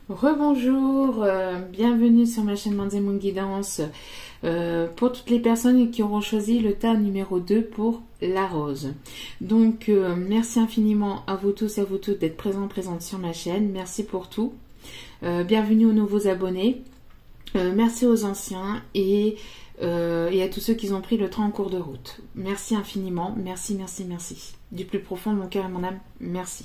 Rebonjour, bienvenue sur ma chaîne Mandy Moon Guidance. Pour toutes les personnes qui auront choisi le tas numéro 2 pour la rose. Donc merci infiniment à vous tous et à vous toutes d'être présentes sur ma chaîne. Merci pour tout. Bienvenue aux nouveaux abonnés. Merci aux anciens et à tous ceux qui ont pris le train en cours de route. Merci infiniment. Merci. Du plus profond de mon cœur et mon âme, merci.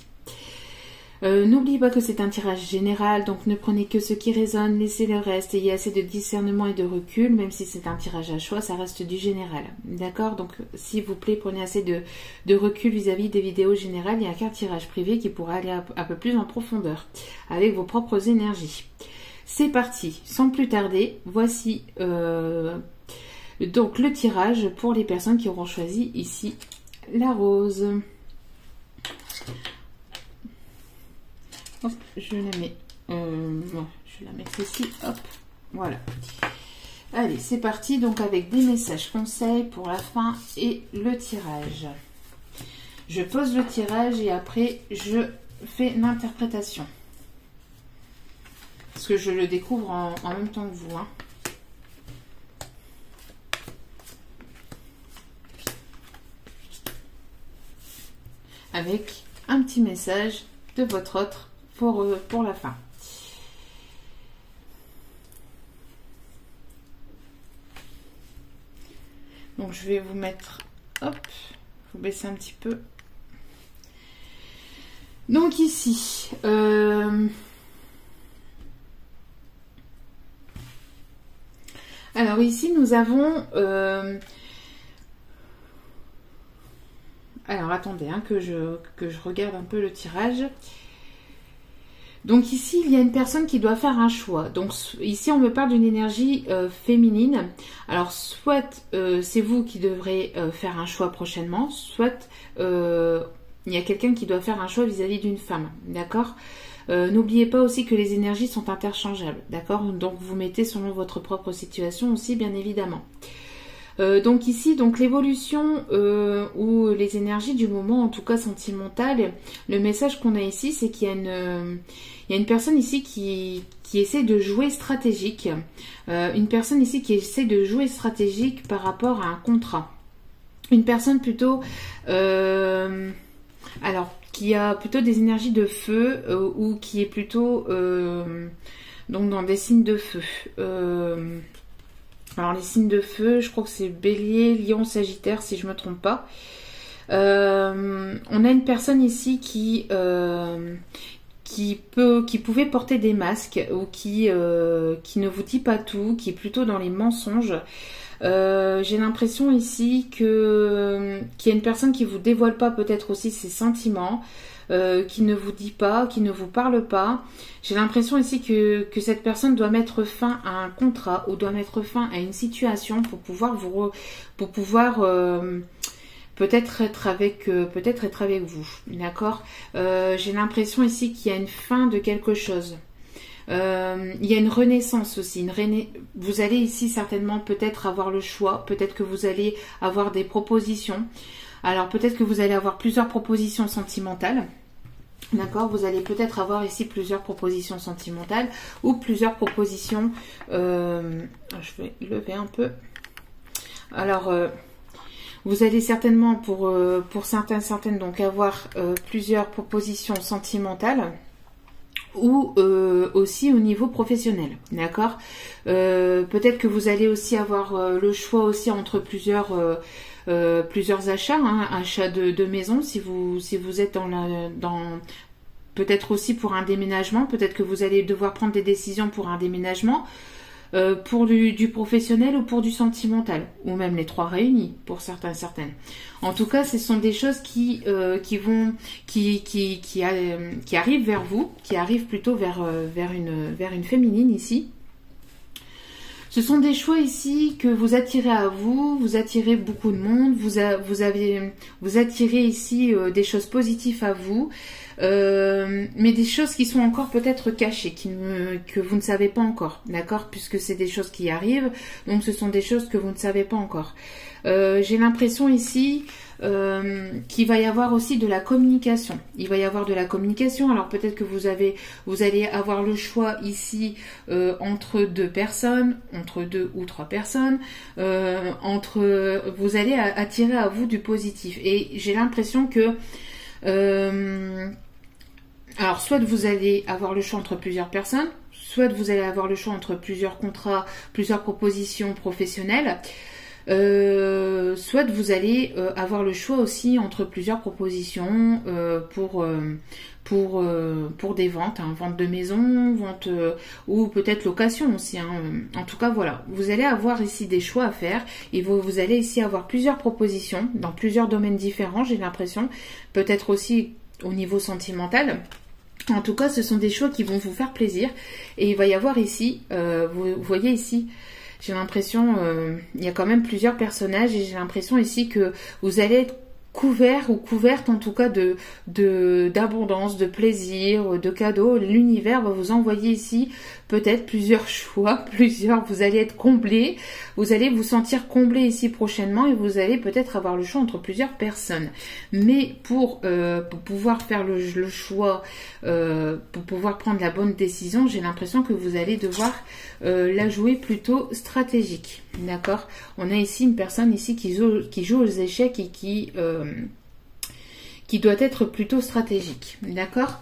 N'oubliez pas que c'est un tirage général, donc ne prenez que ce qui résonne, laissez le reste, ayez assez de discernement et de recul, même si c'est un tirage à choix, ça reste du général. D'accord? Donc s'il vous plaît, prenez assez de recul vis-à-vis des vidéos générales, il y a qu'un tirage privé qui pourra aller un peu plus en profondeur, avec vos propres énergies. C'est parti, sans plus tarder, voici donc le tirage pour les personnes qui auront choisi ici la rose. Hop, je la mets, je la mets ici, hop, voilà. Allez, c'est parti, donc avec des messages conseils pour la fin et le tirage. Je pose le tirage et après, je fais l'interprétation. Parce que je le découvre en même temps que vous, hein. Avec un petit message de votre autre pour la fin. Donc je vais vous mettre, hop, vous baisser un petit peu. Donc ici, alors ici nous avons, alors attendez, hein, que je regarde un peu le tirage. Donc ici, il y a une personne qui doit faire un choix. Donc ici, on me parle d'une énergie féminine. Alors soit c'est vous qui devrez faire un choix prochainement, soit il y a quelqu'un qui doit faire un choix vis-à-vis d'une femme. D'accord? N'oubliez pas aussi que les énergies sont interchangeables. D'accord? Donc vous mettez selon votre propre situation aussi, bien évidemment. Donc ici, donc l'évolution ou les énergies du moment, en tout cas sentimentales, le message qu'on a ici, c'est qu'il y a une personne ici qui essaie de jouer stratégique. Une personne ici qui essaie de jouer stratégique par rapport à un contrat. Une personne plutôt, alors qui a plutôt des énergies de feu ou qui est plutôt donc dans des signes de feu. Alors les signes de feu, je crois que c'est Bélier, Lion, Sagittaire, si je me trompe pas. On a une personne ici qui pouvait porter des masques ou qui ne vous dit pas tout, qui est plutôt dans les mensonges. J'ai l'impression ici qu'il y a une personne qui vous dévoile pas peut-être aussi ses sentiments, qui ne vous dit pas, qui ne vous parle pas. J'ai l'impression ici que cette personne doit mettre fin à un contrat ou doit mettre fin à une situation pour pouvoir peut-être être avec vous. D'accord? J'ai l'impression ici qu'il y a une fin de quelque chose. Il y a une renaissance aussi. Vous allez ici certainement peut-être avoir le choix. Peut-être que vous allez avoir des propositions. Alors peut-être que vous allez avoir plusieurs propositions sentimentales. D'accord, vous allez peut-être avoir ici plusieurs propositions sentimentales ou plusieurs propositions. Je vais lever un peu. Alors, vous allez certainement pour certaines donc avoir plusieurs propositions sentimentales ou aussi au niveau professionnel. D'accord. Peut-être que vous allez aussi avoir le choix aussi entre plusieurs achats, hein, achat de maison si vous êtes dans peut-être aussi pour un déménagement, peut-être que vous allez devoir prendre des décisions pour un déménagement, pour du professionnel ou pour du sentimental, ou même les trois réunis pour certaines. En tout cas, ce sont des choses qui arrivent vers vous, qui arrivent plutôt vers une féminine ici. Ce sont des choix ici que vous attirez à vous, vous attirez beaucoup de monde, vous attirez ici des choses positives à vous. mais des choses qui sont encore peut-être cachées, que vous ne savez pas encore, d'accord, puisque c'est des choses qui arrivent, donc ce sont des choses que vous ne savez pas encore. J'ai l'impression ici qu'il va y avoir aussi de la communication. Il va y avoir de la communication. Alors peut-être que vous allez avoir le choix ici entre deux personnes, entre deux ou trois personnes, vous allez attirer à vous du positif. Et j'ai l'impression que alors soit vous allez avoir le choix entre plusieurs personnes, soit vous allez avoir le choix entre plusieurs contrats, plusieurs propositions professionnelles. Soit vous allez avoir le choix aussi entre plusieurs propositions pour des ventes, hein, vente de maison, vente ou peut-être location aussi. Hein. En tout cas, voilà, vous allez avoir ici des choix à faire et vous allez ici avoir plusieurs propositions dans plusieurs domaines différents, j'ai l'impression, peut-être aussi au niveau sentimental. En tout cas, ce sont des choix qui vont vous faire plaisir et il va y avoir ici, vous voyez ici, j'ai l'impression, il y a quand même plusieurs personnages et j'ai l'impression ici que vous allez être couvert ou couverte en tout cas d'abondance, de plaisir, de cadeaux. L'univers va vous envoyer ici peut-être plusieurs choix, vous allez être comblé, vous allez vous sentir comblé ici prochainement et vous allez peut-être avoir le choix entre plusieurs personnes. Mais pour pouvoir faire le choix, pour pouvoir prendre la bonne décision, j'ai l'impression que vous allez devoir la jouer plutôt stratégique. D'accord? On a ici une personne ici qui joue aux échecs et qui doit être plutôt stratégique. D'accord?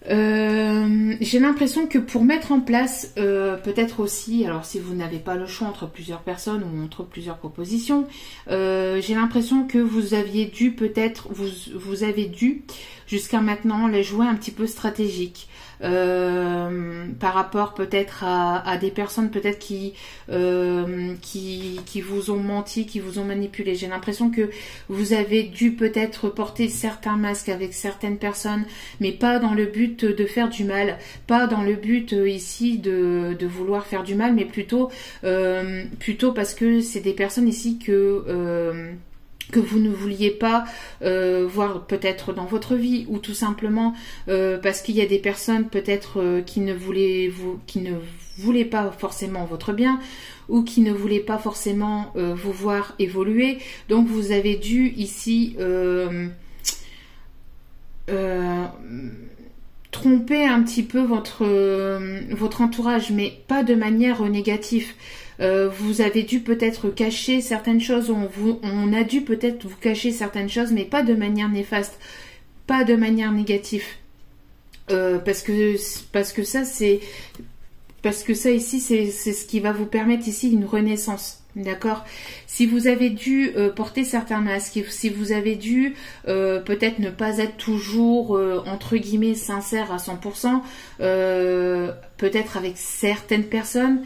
J'ai l'impression que pour mettre en place, peut-être aussi, alors si vous n'avez pas le choix entre plusieurs personnes ou entre plusieurs propositions, j'ai l'impression que vous aviez dû peut-être, vous avez dû jusqu'à maintenant les jouer un petit peu stratégique. Par rapport peut-être à des personnes peut-être qui vous ont menti, qui vous ont manipulé. J'ai l'impression que vous avez dû peut-être porter certains masques avec certaines personnes, mais pas dans le but de faire du mal, pas dans le but ici de vouloir faire du mal, mais plutôt parce que c'est des personnes ici que vous ne vouliez pas voir peut-être dans votre vie, ou tout simplement parce qu'il y a des personnes peut-être qui ne voulaient pas forcément votre bien, ou qui ne voulaient pas forcément vous voir évoluer. Donc vous avez dû ici tromper un petit peu votre entourage, mais pas de manière négative. Vous avez dû peut-être cacher certaines choses, on a dû peut-être vous cacher certaines choses, mais pas de manière néfaste, pas de manière négative. Parce que ça ici, c'est ce qui va vous permettre ici une renaissance. D'accord? Si vous avez dû porter certains masques, si vous avez dû peut-être ne pas être toujours entre guillemets sincère à 100%, peut-être avec certaines personnes,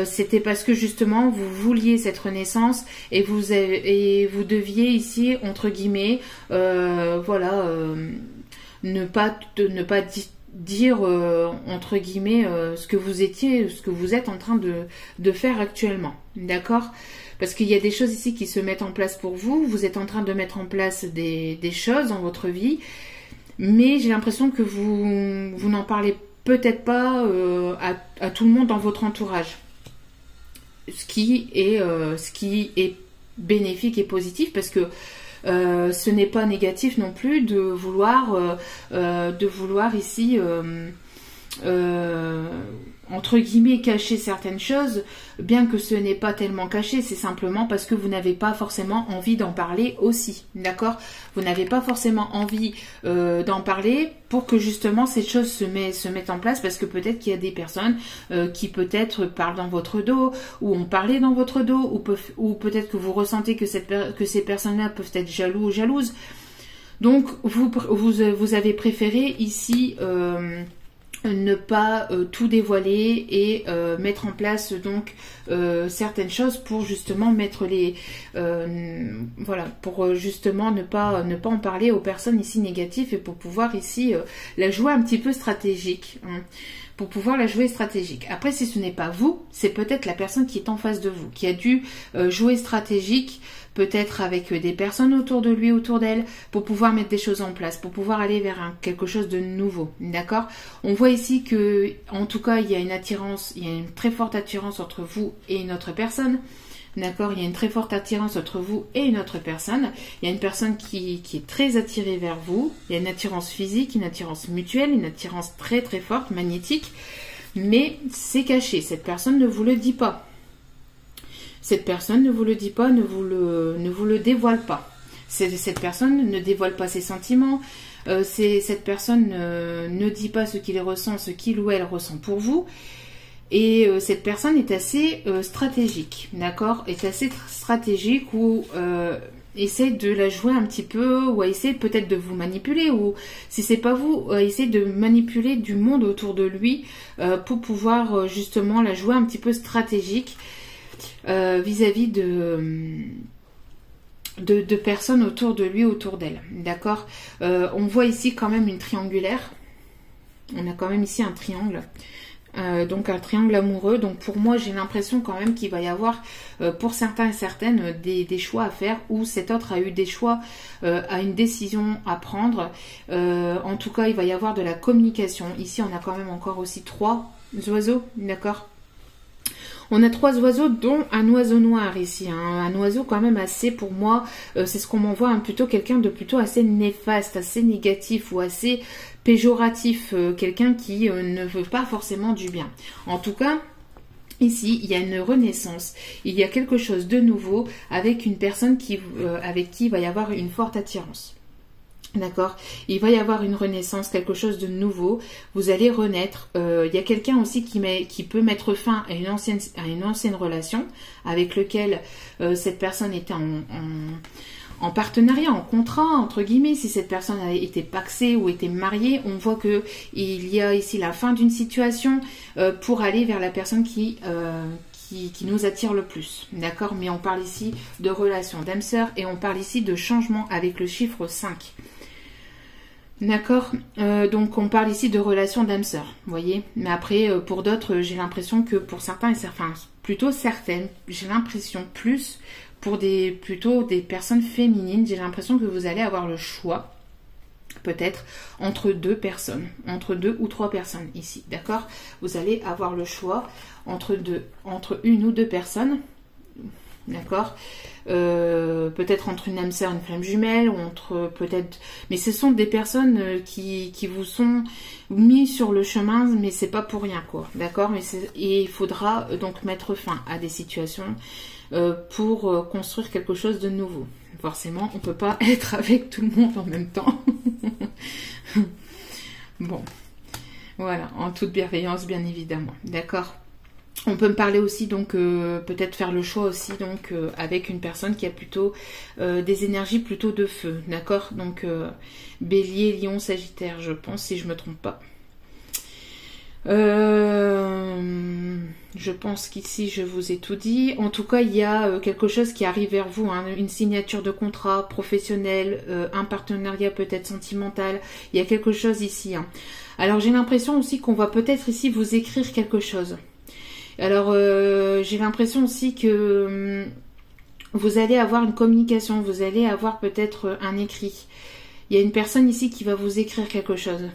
c'était parce que justement vous vouliez cette renaissance et vous deviez ici entre guillemets voilà, ne pas dire entre guillemets ce que vous êtes en train de faire actuellement. D'accord? Parce qu'il y a des choses ici qui se mettent en place pour vous. Vous êtes en train de mettre en place des choses dans votre vie, mais j'ai l'impression que vous n'en parlez peut-être pas à tout le monde dans votre entourage. Ce qui est bénéfique et positif, parce que ce n'est pas négatif non plus de vouloir ici entre guillemets cacher certaines choses, bien que ce n'est pas tellement caché, c'est simplement parce que vous n'avez pas forcément envie d'en parler aussi, d'accord? Vous n'avez pas forcément envie d'en parler pour que justement cette chose se mette en place, parce que peut-être qu'il y a des personnes qui peut-être parlent dans votre dos, ou ont parlé dans votre dos, ou peut-être que vous ressentez que ces personnes-là peuvent être jaloux ou jalouses. Donc vous avez préféré ici ne pas tout dévoiler et mettre en place donc certaines choses pour justement mettre voilà, pour justement ne pas en parler aux personnes ici négatives, et pour pouvoir ici la jouer un petit peu stratégique, hein. pour pouvoir la jouer stratégique. Après, si ce n'est pas vous, c'est peut-être la personne qui est en face de vous, qui a dû jouer stratégique, peut-être avec des personnes autour de lui, autour d'elle, pour pouvoir mettre des choses en place, pour pouvoir aller vers quelque chose de nouveau, d'accord? On voit ici que, en tout cas, il y a une attirance, il y a une très forte attirance entre vous et une autre personne. D'accord, il y a une très forte attirance entre vous et une autre personne. Il y a une personne qui est très attirée vers vous. Il y a une attirance physique, une attirance mutuelle, une attirance très très forte, magnétique. Mais c'est caché. Cette personne ne vous le dit pas. Cette personne ne vous le dit pas, ne vous le dévoile pas. Cette personne ne dévoile pas ses sentiments. Cette personne ne dit pas ce qu'il ressent, ce qu'il ou elle ressent pour vous. Et cette personne est assez stratégique, d'accord? Est assez stratégique ou essaie de la jouer un petit peu, ou essaie peut-être de vous manipuler, ou si c'est pas vous, essaie de manipuler du monde autour de lui pour pouvoir justement la jouer un petit peu stratégique vis-à-vis de personnes autour de lui, autour d'elle, d'accord? On voit ici quand même une triangulaire. On a quand même ici un triangle. Donc un triangle amoureux. Donc pour moi, j'ai l'impression quand même qu'il va y avoir, pour certains et certaines, des choix à faire, ou cet autre a eu des choix, a une décision à prendre. En tout cas, il va y avoir de la communication. Ici, on a quand même encore aussi 3 oiseaux, d'accord? On a 3 oiseaux, dont un oiseau noir ici, hein. Un oiseau quand même assez, pour moi, c'est ce qu'on m'envoie, hein, plutôt quelqu'un de plutôt assez néfaste, assez négatif ou assez péjoratif, quelqu'un qui ne veut pas forcément du bien. En tout cas, ici, il y a une renaissance, il y a quelque chose de nouveau avec une personne avec qui il va y avoir une forte attirance. D'accord, il va y avoir une renaissance, quelque chose de nouveau. Vous allez renaître. Il y a quelqu'un aussi qui peut mettre fin à une ancienne relation avec lequel cette personne était en partenariat, en contrat, entre guillemets. Si cette personne a été pacsée ou était mariée, on voit que il y a ici la fin d'une situation pour aller vers la personne qui nous attire le plus. D'accord, mais on parle ici de relation d'âme sœur et on parle ici de changement avec le chiffre 5. D'accord, donc on parle ici de relation d'âme sœur, vous voyez. Mais après, pour d'autres, j'ai l'impression que pour certains et certains, plutôt certaines, j'ai l'impression plus pour plutôt des personnes féminines, j'ai l'impression que vous allez avoir le choix, peut-être, entre 2 personnes, entre 2 ou 3 personnes ici, d'accord. Vous allez avoir le choix entre une ou 2 personnes. D'accord, peut-être entre une âme sœur et une flamme jumelle, ou entre peut-être, mais ce sont des personnes qui vous sont mis sur le chemin, mais c'est pas pour rien, quoi. D'accord, et il faudra donc mettre fin à des situations pour construire quelque chose de nouveau. Forcément, on peut pas être avec tout le monde en même temps. Bon, voilà, en toute bienveillance, bien évidemment. D'accord. On peut me parler aussi, donc peut-être faire le choix aussi, donc avec une personne qui a plutôt des énergies plutôt de feu, d'accord. Donc Bélier, Lion, Sagittaire, je pense, si je me trompe pas. Je pense qu'ici je vous ai tout dit. En tout cas, il y a quelque chose qui arrive vers vous, hein, une signature de contrat professionnel, un partenariat peut-être sentimental. Il y a quelque chose ici, hein. Alors j'ai l'impression aussi qu'on va peut-être ici vous écrire quelque chose. Alors, j'ai l'impression aussi que vous allez avoir une communication, vous allez avoir peut-être un écrit. Il y a une personne ici qui va vous écrire quelque chose.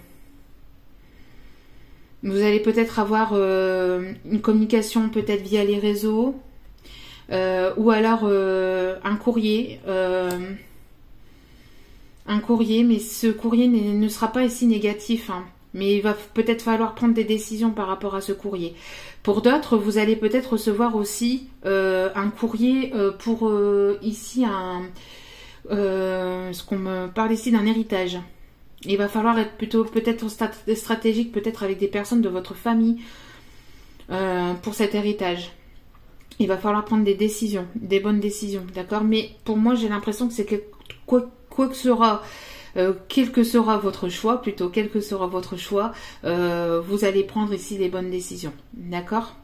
Vous allez peut-être avoir une communication peut-être via les réseaux, ou alors un courrier. Mais ce courrier ne sera pas ici négatif, hein. Mais il va peut-être falloir prendre des décisions par rapport à ce courrier. Pour d'autres, vous allez peut-être recevoir aussi un courrier pour ici ce qu'on me parle ici d'un héritage. Il va falloir être plutôt peut-être stratégique, peut-être avec des personnes de votre famille pour cet héritage. Il va falloir prendre des décisions, des bonnes décisions, d'accord. Mais pour moi, j'ai l'impression que c'est quoi que sera. Quel que sera votre choix, vous allez prendre ici les bonnes décisions. D'accord ?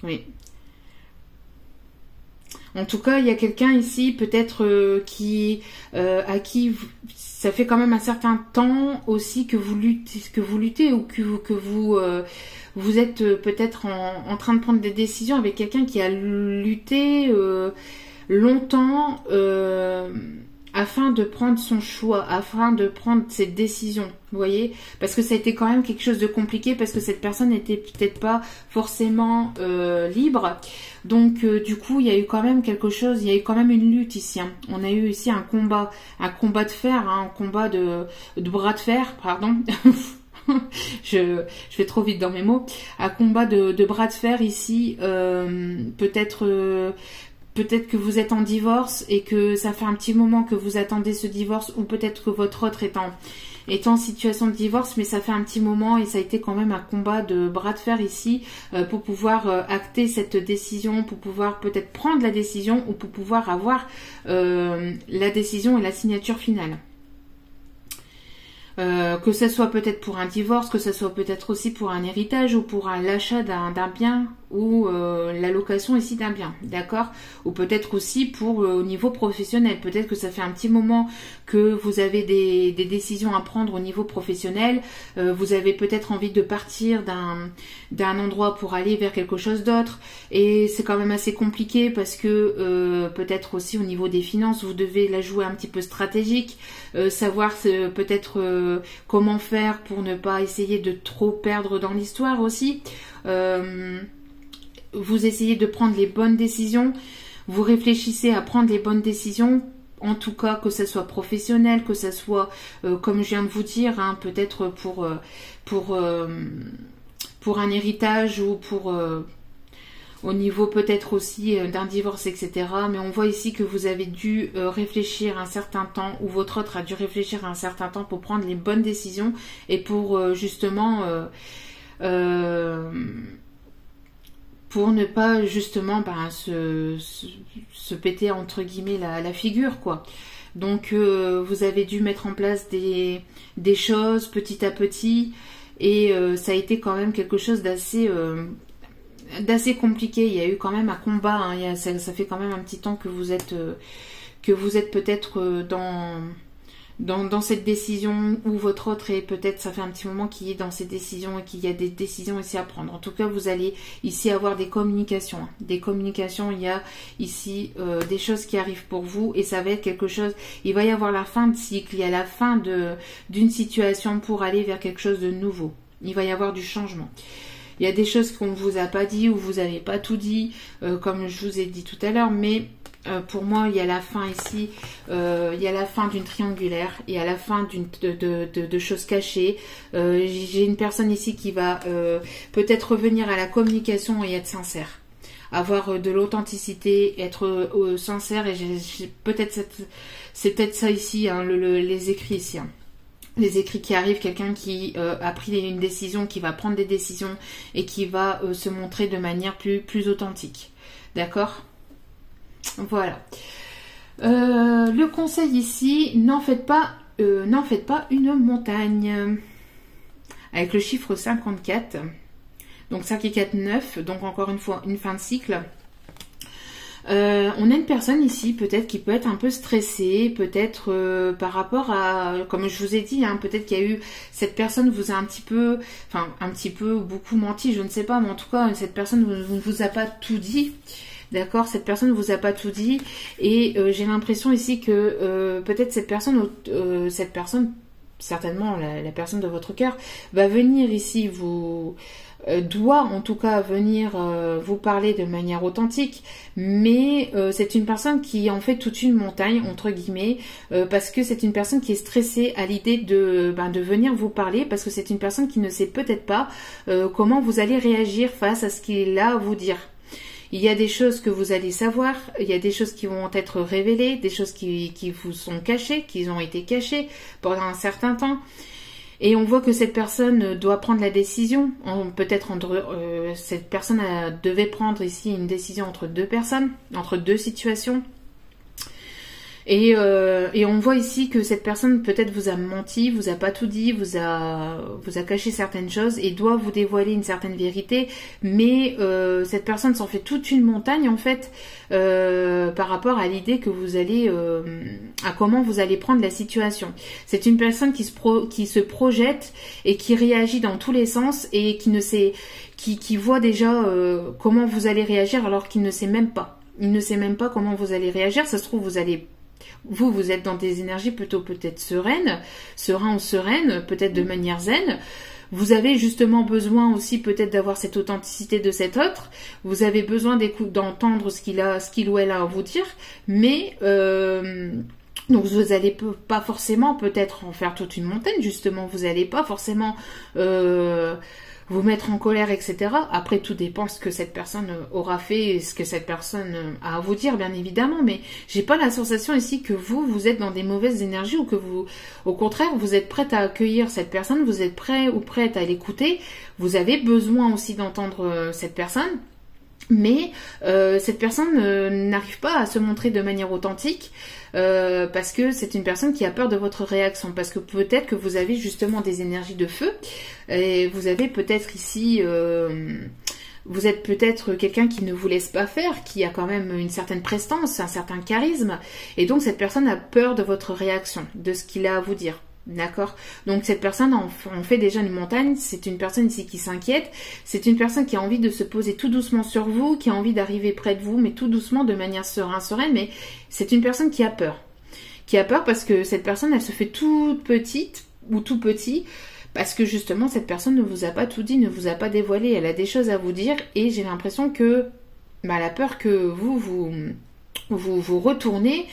Oui. En tout cas, il y a quelqu'un ici, peut-être à qui ça fait quand même un certain temps aussi que vous luttez ou que vous êtes peut-être en train de prendre des décisions avec quelqu'un qui a lutté longtemps afin de prendre son choix, afin de prendre cette décision, vous voyez, parce que ça a été quand même quelque chose de compliqué, parce que cette personne n'était peut-être pas forcément libre, donc du coup il y a eu quand même quelque chose, il y a eu quand même une lutte ici, hein. On a eu ici un combat de fer, hein, un combat de bras de fer, pardon. Je vais trop vite dans mes mots. Un combat de bras de fer ici, peut-être que vous êtes en divorce et que ça fait un petit moment que vous attendez ce divorce, ou peut-être que votre autre est en situation de divorce, mais ça fait un petit moment et ça a été quand même un combat de bras de fer ici pour pouvoir acter cette décision, pour pouvoir peut-être prendre la décision ou pour pouvoir avoir la décision et la signature finale. Que ce soit peut-être pour un divorce, que ce soit peut-être aussi pour un héritage ou pour l'achat d'un bien ou la location ici d'un bien, d'accord? Ou peut-être aussi pour au niveau professionnel. Peut-être que ça fait un petit moment que vous avez des décisions à prendre au niveau professionnel. Vous avez peut-être envie de partir d'un endroit pour aller vers quelque chose d'autre. Et c'est quand même assez compliqué parce que peut-être aussi au niveau des finances, vous devez la jouer un petit peu stratégique. Savoir peut-être comment faire pour ne pas essayer de trop perdre dans l'histoire aussi. Vous essayez de prendre les bonnes décisions, vous réfléchissez à prendre les bonnes décisions, en tout cas que ça soit professionnel, que ça soit, comme je viens de vous dire, hein, peut-être pour un héritage ou pour... au niveau peut-être aussi d'un divorce, etc. Mais on voit ici que vous avez dû réfléchir un certain temps, ou votre autre a dû réfléchir un certain temps pour prendre les bonnes décisions et pour justement... pour ne pas justement se péter entre guillemets la figure, quoi. Donc vous avez dû mettre en place des choses petit à petit et ça a été quand même quelque chose d'assez compliqué. Il y a eu quand même un combat, hein. Ça fait quand même un petit temps que vous êtes peut-être dans cette décision, ou votre autre est peut-être, ça fait un petit moment qu'il est dans ces décisions et qu'il y a des décisions ici à prendre. En tout cas, vous allez ici avoir des communications. Des communications, il y a ici des choses qui arrivent pour vous et ça va être quelque chose, il va y avoir la fin de cycle, il y a la fin d'une situation pour aller vers quelque chose de nouveau. Il va y avoir du changement. Il y a des choses qu'on ne vous a pas dit ou vous n'avez pas tout dit, comme je vous ai dit tout à l'heure, mais pour moi, il y a la fin ici, il y a la fin d'une triangulaire, il y a la fin de choses cachées. J'ai une personne ici qui va peut-être revenir à la communication et être sincère. Avoir de l'authenticité, être sincère, et c'est peut-être ça ici, hein, les écrits ici. Hein. Les écrits qui arrivent, quelqu'un qui a pris une décision, qui va prendre des décisions et qui va se montrer de manière plus authentique. D'accord ? Voilà. Le conseil ici, n'en faites pas une montagne. Avec le chiffre 54. Donc 5 et 4, 9. Donc encore une fois, une fin de cycle. On a une personne ici, peut-être, qui peut être un peu stressée, peut-être par rapport à, comme je vous ai dit, hein, peut-être qu'il y a eu, cette personne vous a un petit peu, beaucoup menti, je ne sais pas, mais en tout cas, cette personne ne vous a pas tout dit. D'accord, cette personne ne vous a pas tout dit et j'ai l'impression ici que peut-être cette personne, certainement la personne de votre cœur, va venir ici doit en tout cas venir vous parler de manière authentique, mais c'est une personne qui en fait toute une montagne entre guillemets parce que c'est une personne qui est stressée à l'idée de venir vous parler, parce que c'est une personne qui ne sait peut-être pas comment vous allez réagir face à ce qu'il a à vous dire. Il y a des choses que vous allez savoir, il y a des choses qui vont être révélées, des choses qui vous sont cachées, qui ont été cachées pendant un certain temps. Et on voit que cette personne doit prendre la décision. Peut-être cette personne devait prendre ici une décision entre deux personnes, entre deux situations. Et on voit ici que cette personne peut-être vous a menti, vous a pas tout dit, vous a caché certaines choses et doit vous dévoiler une certaine vérité. Mais cette personne s'en fait toute une montagne en fait par rapport à l'idée que vous allez, à comment vous allez prendre la situation. C'est une personne qui se projette et qui réagit dans tous les sens et qui voit déjà comment vous allez réagir alors qu'il ne sait même pas. Il ne sait même pas comment vous allez réagir. Ça se trouve vous êtes dans des énergies plutôt peut-être serein ou sereine, peut-être de manière zen. Vous avez justement besoin aussi peut-être d'avoir cette authenticité de cet autre. Vous avez besoin d'entendre ce qu'il ou elle a à vous dire. Mais donc vous n'allez pas forcément peut-être en faire toute une montagne. Justement, vous n'allez pas forcément vous mettre en colère, etc. Après, tout dépend ce que cette personne aura fait et ce que cette personne a à vous dire, bien évidemment. Mais j'ai pas la sensation ici que vous êtes dans des mauvaises énergies ou que vous, au contraire, vous êtes prête à accueillir cette personne, vous êtes prêt ou prête à l'écouter. Vous avez besoin aussi d'entendre cette personne. Mais cette personne n'arrive pas à se montrer de manière authentique parce que c'est une personne qui a peur de votre réaction, parce que peut-être que vous avez justement des énergies de feu et vous avez peut-être ici vous êtes peut-être quelqu'un qui ne vous laisse pas faire, qui a quand même une certaine prestance, un certain charisme, et donc cette personne a peur de votre réaction, de ce qu'il a à vous dire. D'accord? Donc cette personne en fait déjà une montagne. C'est une personne ici qui s'inquiète. C'est une personne qui a envie de se poser tout doucement sur vous, qui a envie d'arriver près de vous, mais tout doucement, de manière sereine. Mais c'est une personne qui a peur. Qui a peur parce que cette personne, elle se fait toute petite ou tout petit, parce que justement cette personne ne vous a pas tout dit, ne vous a pas dévoilé. Elle a des choses à vous dire et j'ai l'impression que elle a peur que vous retournez.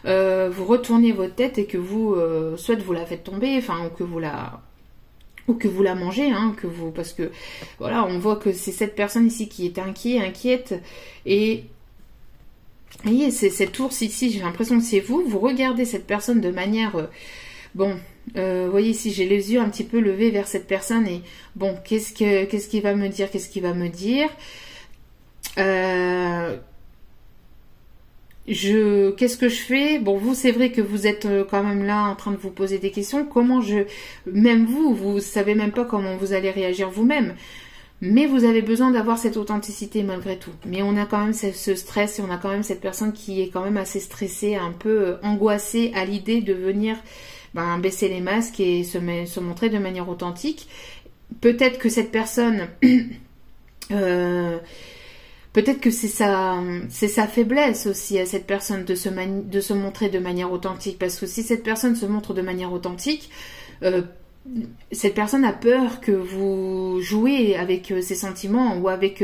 Vous retournez votre tête et que vous soit vous la faites tomber, enfin ou que vous la mangez, hein, parce que voilà, on voit que c'est cette personne ici qui est inquiète et voyez, c'est cette ours ici, j'ai l'impression que c'est vous regardez cette personne de manière voyez ici, j'ai les yeux un petit peu levés vers cette personne et bon, qu'est-ce qu'il va me dire, qu'est-ce que je fais? Bon, vous, c'est vrai que vous êtes quand même là en train de vous poser des questions. Même vous savez même pas comment vous allez réagir vous-même. Mais vous avez besoin d'avoir cette authenticité malgré tout. Mais on a quand même ce stress et on a quand même cette personne qui est quand même assez stressée, un peu angoissée à l'idée de venir baisser les masques et se montrer de manière authentique. Peut-être que cette personne... Peut-être que c'est sa faiblesse aussi à cette personne de se montrer de manière authentique. Parce que si cette personne se montre de manière authentique, cette personne a peur que vous jouez avec ses sentiments ou avec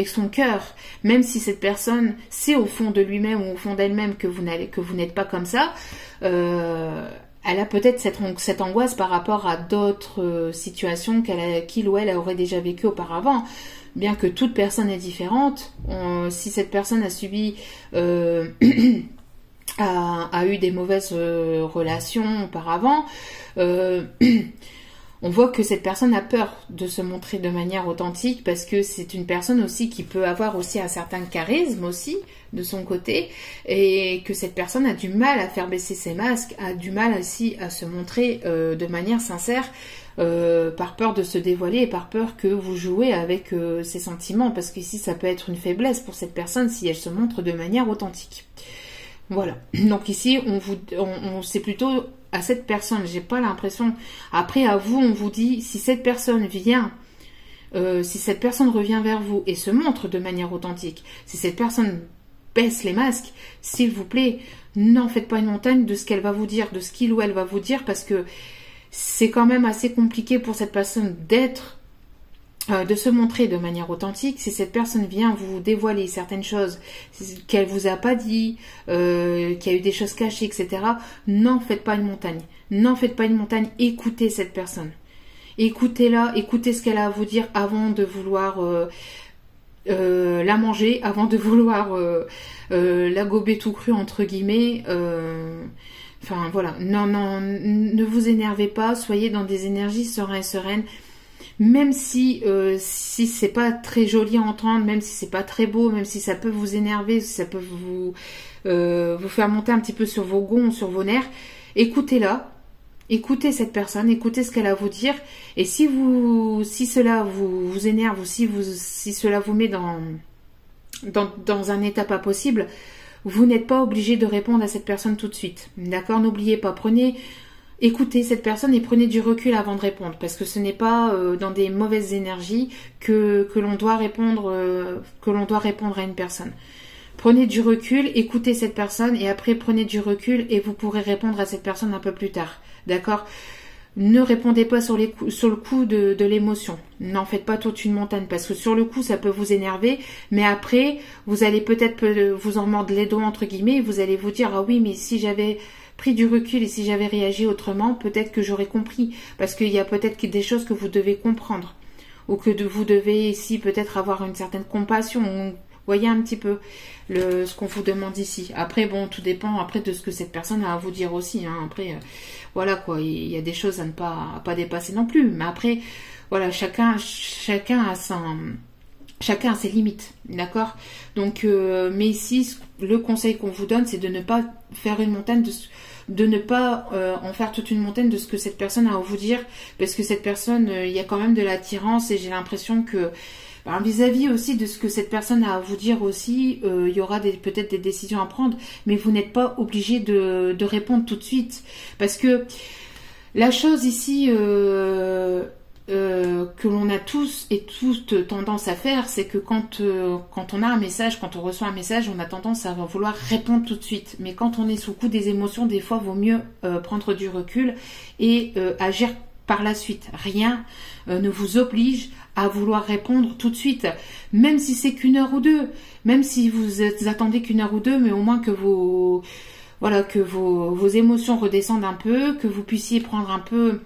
son cœur. Même si cette personne sait au fond de lui-même ou au fond d'elle-même que vous n'êtes pas comme ça, elle a peut-être cette angoisse par rapport à d'autres situations qu'il ou elle aurait déjà vécues auparavant. Bien que toute personne est différente, si cette personne a subi, a eu des mauvaises relations auparavant, on voit que cette personne a peur de se montrer de manière authentique parce que c'est une personne aussi qui peut avoir aussi un certain charisme aussi de son côté et que cette personne a du mal à faire baisser ses masques, a du mal aussi à se montrer de manière sincère par peur de se dévoiler et par peur que vous jouez avec ses sentiments parce qu'ici ça peut être une faiblesse pour cette personne si elle se montre de manière authentique. Voilà. Donc ici c'est plutôt à cette personne, j'ai pas l'impression. Après à vous, on vous dit si cette personne revient vers vous et se montre de manière authentique, si cette personne baisse les masques, s'il vous plaît, n'en faites pas une montagne de ce qu'elle va vous dire, de ce qu'il ou elle va vous dire, parce que c'est quand même assez compliqué pour cette personne de se montrer de manière authentique. Si cette personne vient vous dévoiler certaines choses qu'elle vous a pas dit, qu'il y a eu des choses cachées, etc., n'en faites pas une montagne. N'en faites pas une montagne. Écoutez cette personne. Écoutez-la, écoutez ce qu'elle a à vous dire avant de vouloir la manger, avant de vouloir la gober tout cru entre guillemets. Enfin voilà, non, ne vous énervez pas, soyez dans des énergies sereines. même si si c'est pas très joli à entendre, même si c'est pas très beau, même si ça peut vous énerver, si ça peut vous faire monter un petit peu sur vos gonds, sur vos nerfs, écoutez-la. Écoutez cette personne, écoutez ce qu'elle a à vous dire, et si cela vous énerve ou si cela vous met dans un état pas possible, vous n'êtes pas obligé de répondre à cette personne tout de suite. D'accord? N'oubliez pas, écoutez cette personne et prenez du recul avant de répondre, parce que ce n'est pas dans des mauvaises énergies que l'on doit répondre à une personne. Prenez du recul, écoutez cette personne et après prenez du recul et vous pourrez répondre à cette personne un peu plus tard. D'accord? Ne répondez pas sur le coup de l'émotion. N'en faites pas toute une montagne parce que sur le coup ça peut vous énerver, mais après vous allez peut-être vous en mordre les doigts entre guillemets et vous allez vous dire ah oui mais si j'avais pris du recul et si j'avais réagi autrement peut-être que j'aurais compris, parce qu'il y a peut-être des choses que vous devez comprendre ou que vous devez ici peut-être avoir une certaine compassion. Voyez un petit peu ce qu'on vous demande ici. Après, bon, tout dépend après de ce que cette personne a à vous dire aussi. Hein. Après, voilà quoi, il y a des choses à ne pas dépasser non plus. Mais après, voilà, chacun a ses limites, d'accord? Donc, mais ici, le conseil qu'on vous donne, c'est de ne pas faire une montagne de ne pas en faire toute une montagne de ce que cette personne a à vous dire, parce que cette personne, il y a quand même de l'attirance et j'ai l'impression que vis-à-vis aussi de ce que cette personne a à vous dire aussi, il y aura peut-être des décisions à prendre, mais vous n'êtes pas obligé de répondre tout de suite. Parce que la chose ici que l'on a tous et toutes tendance à faire, c'est que quand on a un message, quand on reçoit un message, on a tendance à vouloir répondre tout de suite. Mais quand on est sous le coup des émotions, des fois, vaut mieux prendre du recul et agir par la suite. Rien ne vous oblige à vouloir répondre tout de suite, même si c'est qu'une heure ou deux, même si vous attendez qu'une heure ou deux, mais au moins que vos émotions redescendent un peu, que vous puissiez prendre un peu,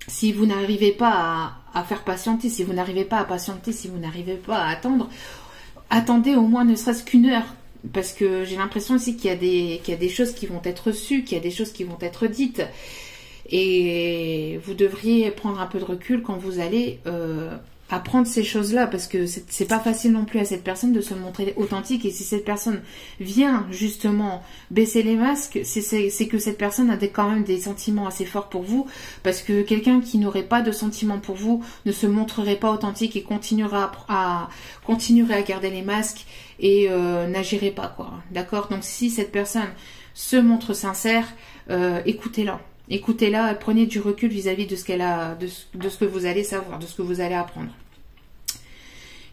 si vous n'arrivez pas à faire patienter, si vous n'arrivez pas à patienter, si vous n'arrivez pas à attendre, attendez au moins ne serait-ce qu'une heure. Parce que j'ai l'impression aussi qu'il y a des choses qui vont être reçues, qu'il y a des choses qui vont être dites. Et vous devriez prendre un peu de recul quand vous allez apprendre ces choses-là, parce que c'est pas facile non plus à cette personne de se montrer authentique. Et si cette personne vient justement baisser les masques, c'est que cette personne a quand même des sentiments assez forts pour vous, parce que quelqu'un qui n'aurait pas de sentiments pour vous ne se montrerait pas authentique et continuerait à garder les masques et n'agirait pas, quoi. D'accord? Donc si cette personne se montre sincère, écoutez-la. Écoutez-la, prenez du recul vis-à-vis de ce qu'elle a, de ce que vous allez savoir, de ce que vous allez apprendre.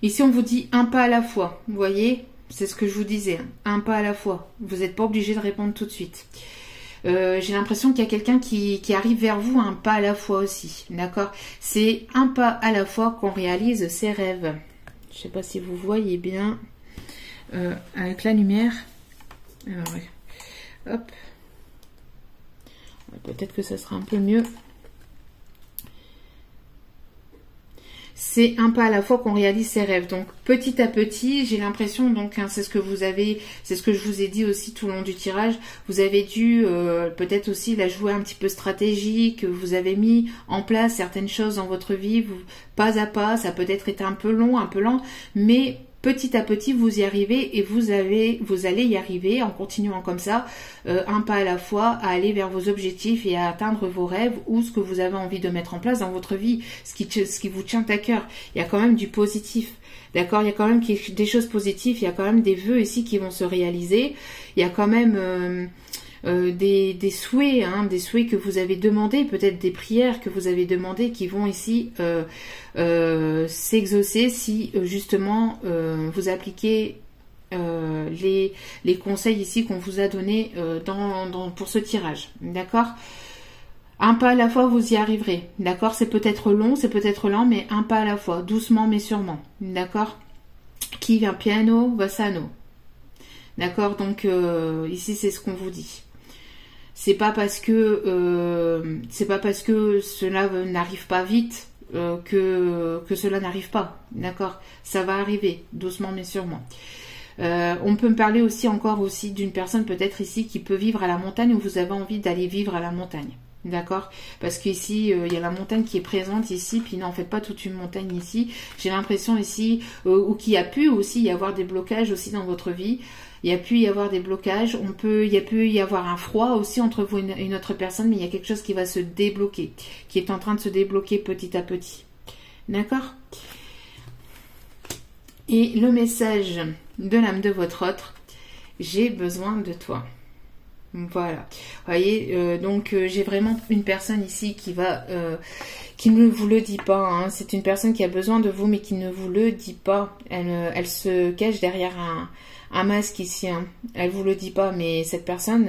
Ici, on vous dit un pas à la fois. Vous voyez, c'est ce que je vous disais, un pas à la fois. Vous n'êtes pas obligé de répondre tout de suite. J'ai l'impression qu'il y a quelqu'un qui arrive vers vous un pas à la fois aussi. D'accord? C'est un pas à la fois qu'on réalise ses rêves. Je ne sais pas si vous voyez bien avec la lumière. Alors, ouais. Hop. Peut-être que ça sera un peu mieux. C'est un pas à la fois qu'on réalise ses rêves. Donc petit à petit, j'ai l'impression, donc hein, c'est ce que je vous ai dit aussi tout le long du tirage. Vous avez dû peut-être aussi la jouer un petit peu stratégique. Vous avez mis en place certaines choses dans votre vie, pas à pas. Ça peut-être été un peu long, un peu lent, mais petit à petit, vous y arrivez et vous allez y arriver en continuant comme ça, un pas à la fois, à aller vers vos objectifs et à atteindre vos rêves ou ce que vous avez envie de mettre en place dans votre vie, ce qui vous tient à cœur. Il y a quand même du positif, d'accord? Il y a quand même des choses positives, il y a quand même des vœux ici qui vont se réaliser, il y a quand même des souhaits, hein, des souhaits que vous avez demandés, peut-être des prières que vous avez demandées qui vont ici s'exaucer si justement vous appliquez les conseils ici qu'on vous a donnés pour ce tirage, d'accord? Un pas à la fois, vous y arriverez, d'accord? C'est peut-être long, c'est peut-être lent, mais un pas à la fois, doucement mais sûrement, d'accord? Qui vient piano va sano, d'accord? Donc ici c'est ce qu'on vous dit. C'est pas parce que cela n'arrive pas vite que cela n'arrive pas, d'accord? Ça va arriver, doucement mais sûrement. On peut me parler aussi d'une personne peut-être ici qui peut vivre à la montagne ou vous avez envie d'aller vivre à la montagne, D'accord? Parce qu'ici, il y a la montagne qui est présente ici, puis non, en fait pas toute une montagne ici. J'ai l'impression ici, ou qu'il y a pu aussi y avoir des blocages aussi dans votre vie. Il y a pu y avoir des blocages. Il y a pu y avoir un froid aussi entre vous et une autre personne, mais il y a quelque chose qui va se débloquer, qui est en train de se débloquer petit à petit. D'accord? Et le message de l'âme de votre autre, j'ai besoin de toi. Voilà. Vous voyez, donc j'ai vraiment une personne ici qui ne vous le dit pas. Hein. C'est une personne qui a besoin de vous, mais qui ne vous le dit pas. Elle se cache derrière un masque ici. Hein. Elle vous le dit pas, mais cette personne,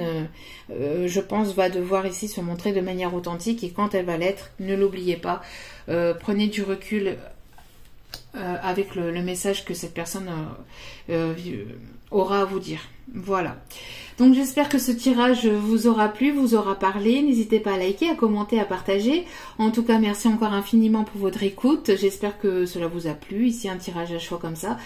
je pense, va devoir ici se montrer de manière authentique. Et quand elle va l'être, ne l'oubliez pas. Prenez du recul avec le message que cette personne aura à vous dire. Voilà. Donc j'espère que ce tirage vous aura plu, vous aura parlé. N'hésitez pas à liker, à commenter, à partager. En tout cas, merci encore infiniment pour votre écoute. J'espère que cela vous a plu. Ici, un tirage à choix comme ça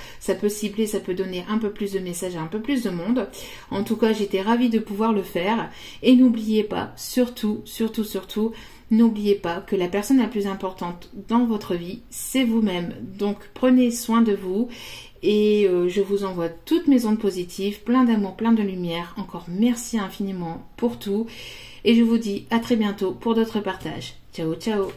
peut cibler, ça peut donner un peu plus de messages à un peu plus de monde. En tout cas, j'étais ravie de pouvoir le faire. Et n'oubliez pas, surtout, n'oubliez pas que la personne la plus importante dans votre vie, c'est vous-même. Donc, prenez soin de vous. Et je vous envoie toutes mes ondes positives, plein d'amour, plein de lumière. Encore merci infiniment pour tout. Et je vous dis à très bientôt pour d'autres partages. Ciao, ciao!